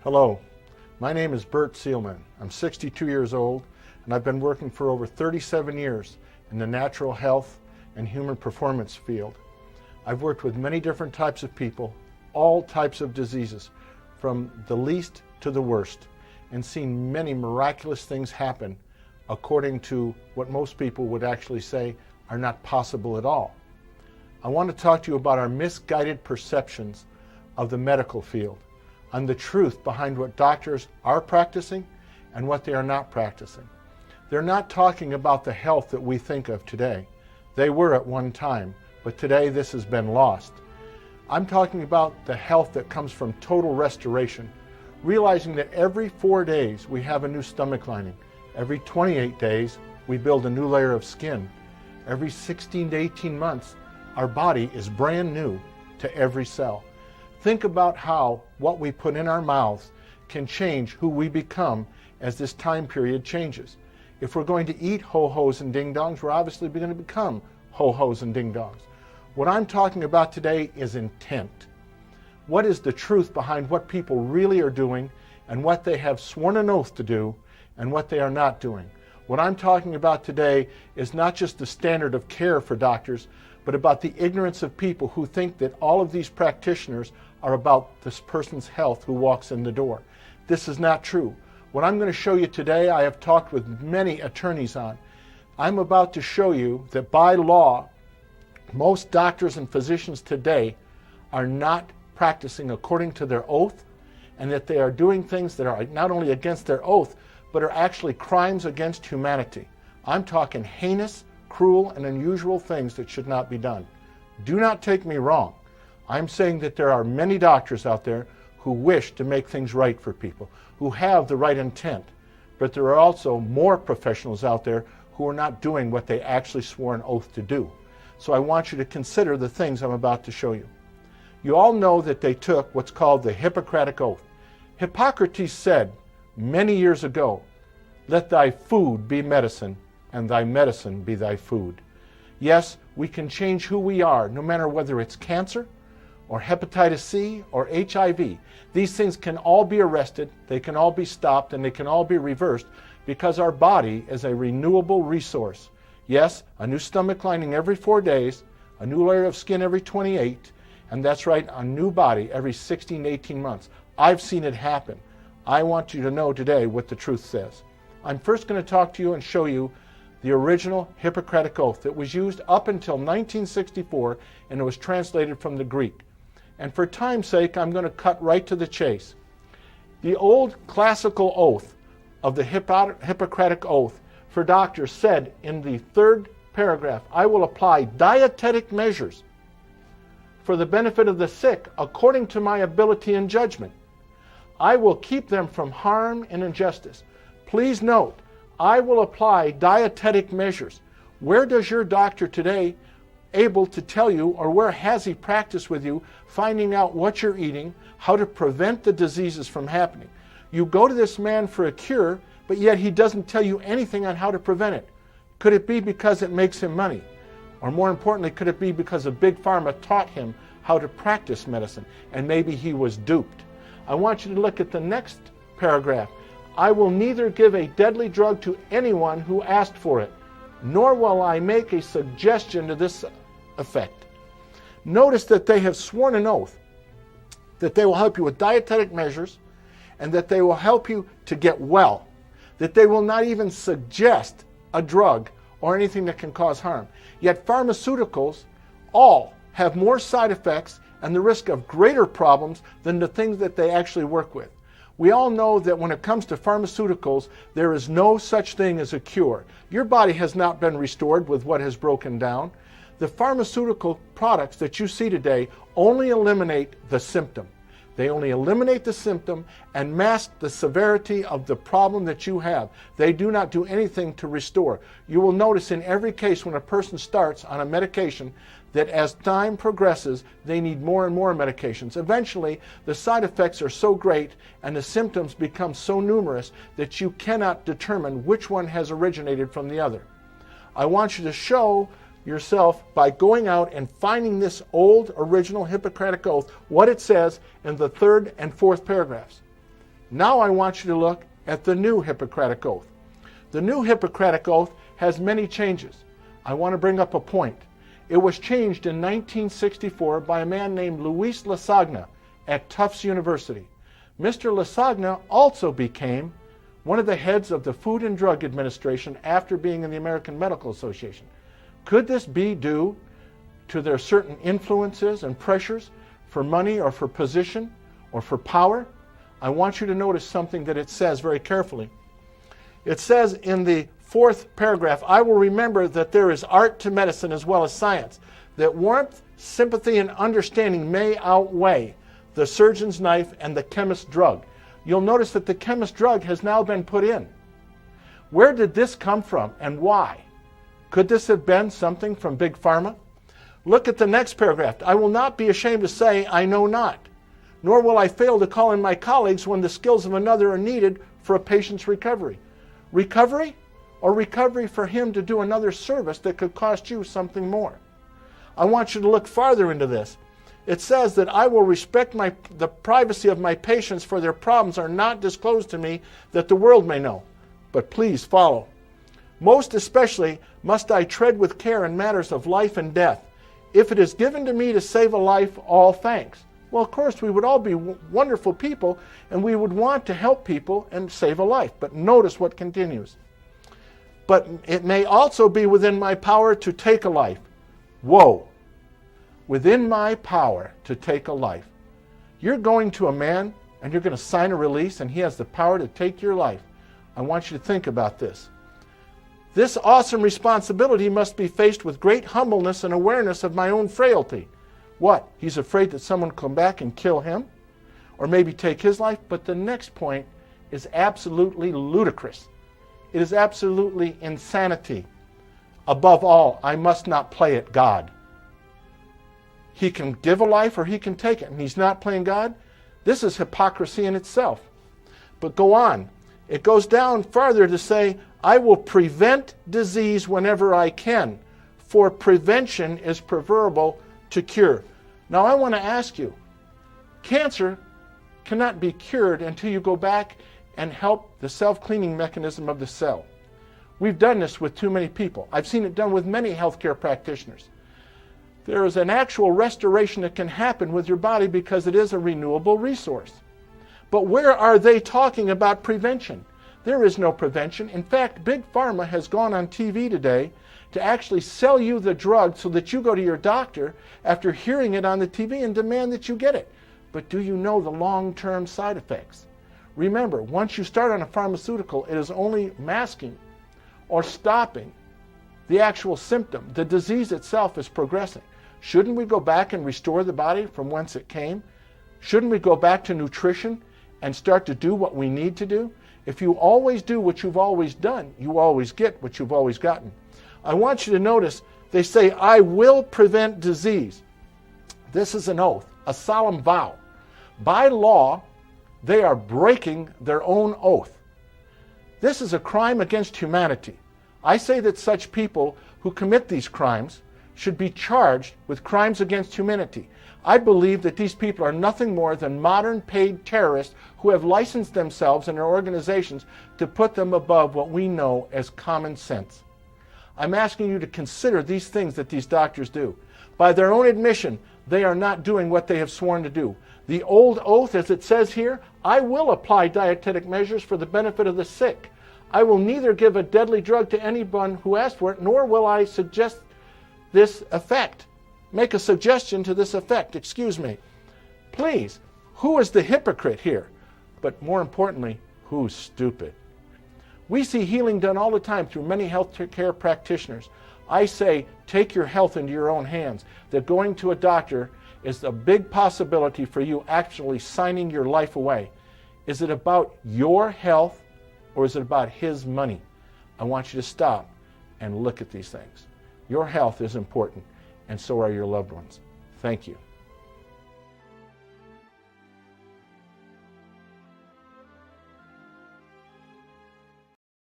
Hello, my name is Bert Seelman. I'm 62 years old and I've been working for over 37 years in the natural health and human performance field. I've worked with many different types of people, all types of diseases, from the least to the worst, and seen many miraculous things happen according to what most people would actually say are not possible at all. I want to talk to you about our misguided perceptions of the medical field, on the truth behind what doctors are practicing and what they are not practicing. They're not talking about the health that we think of today. They were at one time, but today this has been lost. I'm talking about the health that comes from total restoration, realizing that every 4 days we have a new stomach lining. Every 28 days we build a new layer of skin. Every 16 to 18 months our body is brand new to every cell. Think about how what we put in our mouths can change who we become as this time period changes. If we're going to eat ho-hos and ding-dongs, we're obviously going to become ho-hos and ding-dongs. What I'm talking about today is intent. What is the truth behind what people really are doing and what they have sworn an oath to do and what they are not doing? What I'm talking about today is not just the standard of care for doctors, but about the ignorance of people who think that all of these practitioners are about this person's health who walks in the door. This is not true. What I'm going to show you today, I have talked with many attorneys on. I'm about to show you that by law, most doctors and physicians today are not practicing according to their oath, and that they are doing things that are not only against their oath, but are actually crimes against humanity. I'm talking heinous, cruel, and unusual things that should not be done. Do not take me wrong. I'm saying that there are many doctors out there who wish to make things right for people, who have the right intent, but there are also more professionals out there who are not doing what they actually swore an oath to do. So I want you to consider the things I'm about to show you. You all know that they took what's called the Hippocratic Oath. Hippocrates said many years ago, "Let thy food be medicine, and thy medicine be thy food." Yes, we can change who we are, no matter whether it's cancer, or hepatitis C, or HIV. These things can all be arrested, they can all be stopped, and they can all be reversed because our body is a renewable resource. Yes, a new stomach lining every 4 days, a new layer of skin every 28, and that's right, a new body every 16 to 18 months. I've seen it happen. I want you to know today what the truth says. I'm first going to talk to you and show you the original Hippocratic Oath that was used up until 1964, and it was translated from the Greek. And for time's sake, I'm going to cut right to the chase. The old classical oath of the Hippocratic Oath for doctors said in the third paragraph, "I will apply dietetic measures for the benefit of the sick according to my ability and judgment. I will keep them from harm and injustice." Please note, I will apply dietetic measures. Where does your doctor today able to tell you, or where has he practiced with you, finding out what you're eating, how to prevent the diseases from happening? You go to this man for a cure, but yet he doesn't tell you anything on how to prevent it. Could it be because it makes him money? Or more importantly, could it be because a big pharma taught him how to practice medicine, and maybe he was duped? I want you to look at the next paragraph. "I will neither give a deadly drug to anyone who asked for it, nor will I make a suggestion to this effect." Notice that they have sworn an oath that they will help you with dietetic measures and that they will help you to get well, that they will not even suggest a drug or anything that can cause harm. Yet pharmaceuticals all have more side effects and the risk of greater problems than the things that they actually work with. We all know that when it comes to pharmaceuticals, there is no such thing as a cure. Your body has not been restored with what has broken down. The pharmaceutical products that you see today only eliminate the symptom. They only eliminate the symptom and mask the severity of the problem that you have. They do not do anything to restore. You will notice in every case when a person starts on a medication that as time progresses, they need more and more medications. Eventually, the side effects are so great and the symptoms become so numerous that you cannot determine which one has originated from the other. I want you to show yourself by going out and finding this old original Hippocratic Oath, what it says in the third and fourth paragraphs. Now I want you to look at the new Hippocratic Oath. The new Hippocratic Oath has many changes. I want to bring up a point. It was changed in 1964 by a man named Luis Lasagna at Tufts University. Mr. Lasagna also became one of the heads of the Food and Drug Administration after being in the American Medical Association. Could this be due to their certain influences and pressures for money or for position or for power? I want you to notice something that it says very carefully. It says in the 4th paragraph, I will remember that there is art to medicine as well as science, that warmth, sympathy, and understanding may outweigh the surgeon's knife and the chemist's drug. You'll notice that the chemist's drug has now been put in. Where did this come from and why? Could this have been something from Big Pharma? Look at the next paragraph. I will not be ashamed to say I know not, nor will I fail to call in my colleagues when the skills of another are needed for a patient's recovery. Recovery? Or recovery for him to do another service that could cost you something more. I want you to look farther into this. It says that I will respect the privacy of my patients, for their problems are not disclosed to me that the world may know. But please follow. Most especially must I tread with care in matters of life and death. If it is given to me to save a life, all thanks. Well, of course, we would all be wonderful people, and we would want to help people and save a life. But notice what continues. But it may also be within my power to take a life. Whoa. Within my power to take a life. You're going to a man and you're going to sign a release and he has the power to take your life. I want you to think about this. This awesome responsibility must be faced with great humbleness and awareness of my own frailty. What? He's afraid that someone will come back and kill him? Or maybe take his life? But the next point is absolutely ludicrous. It is absolutely insanity. Above all, I must not play at God. He can give a life or he can take it, and he's not playing God. This is hypocrisy in itself. But go on. It goes down farther to say, I will prevent disease whenever I can, for prevention is preferable to cure. Now I want to ask you, cancer cannot be cured until you go back and help the self-cleaning mechanism of the cell. We've done this with too many people. I've seen it done with many healthcare practitioners. There is an actual restoration that can happen with your body because it is a renewable resource. But where are they talking about prevention? There is no prevention. In fact, Big Pharma has gone on TV today to actually sell you the drug so that you go to your doctor after hearing it on the TV and demand that you get it. But do you know the long-term side effects? Remember, once you start on a pharmaceutical, it is only masking or stopping the actual symptom. The disease itself is progressing. Shouldn't we go back and restore the body from whence it came? Shouldn't we go back to nutrition and start to do what we need to do? If you always do what you've always done, you always get what you've always gotten. I want you to notice they say, I will prevent disease. This is an oath, a solemn vow. By law, they are breaking their own oath. This is a crime against humanity. I say that such people who commit these crimes should be charged with crimes against humanity. I believe that these people are nothing more than modern paid terrorists who have licensed themselves and their organizations to put them above what we know as common sense. I'm asking you to consider these things that these doctors do. By their own admission, they are not doing what they have sworn to do. The old oath, as it says here, I will apply dietetic measures for the benefit of the sick. I will neither give a deadly drug to anyone who asks for it, nor will I suggest this effect. Make a suggestion to this effect, excuse me. Please, who is the hypocrite here? But more importantly, who's stupid? We see healing done all the time through many health care practitioners. I say, take your health into your own hands. That going to a doctor is a big possibility for you actually signing your life away. Is it about your health or is it about his money? I want you to stop and look at these things. Your health is important, and so are your loved ones. Thank you.